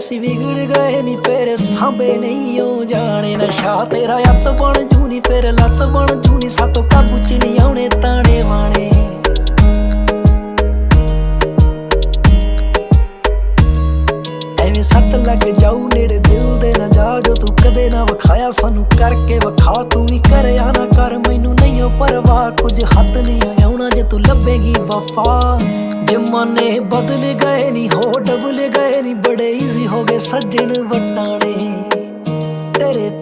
ਅਸੀਂ ਵਿਗੜ ਗਏ ਨੀ ਫੇਰ ਸਾਂਭੇ ਨਹੀਂ ਹੋ ਜਾਣੇ। ਨਸ਼ਾ ਤੇਰਾ ਅੱਤ ਬਣ ਜੂ ਨੀ ਫੇਰ ਲੱਤ ਬਣ ਜੂ ਨੀ, ਸਾਤੋਂ ਕਾਬੂ ਚ ਨਹੀਂ ਆਉਣੇ ਤਾਣੇ ਬਾਣੇ। ਐਵੇਂ ਸੱਟ ਲੱਗ ਜਾਊ ਨੇੜੇ ਦਿਲ ਦੇ ਨਾ ਜਾ, ਜੋ ਤੂੰ ਕਦੇ ਨਾ ਵਿਖਾਇਆ ਸਾਨੂੰ ਕਰਕੇ ਵਿਖਾ। ਤੂੰ ਵੀ ਕਰਿਆ ਨਾ ਕਰ ਮੈਨੂੰ ਨਹੀਂ ਓ ਪਰਵਾਹ, ਕੁਝ ਹੱਥ ਨਹੀਂ ਆਉਣਾ ਜੇ ਤੂੰ ਲੱਭੇਗੀ ਵਫਾ। ਜ਼ਮਾਨੇ ਬਦਲ ਗਏ ਨੀ ਹੋ ਡਬਲ ਗਏ ਨੀ, ਬੜੇ ਈਜ਼ੀ ਹੋ ਗਏ ਸੱਜਣ ਵਟਾਣੇ ਤੇਰੇ।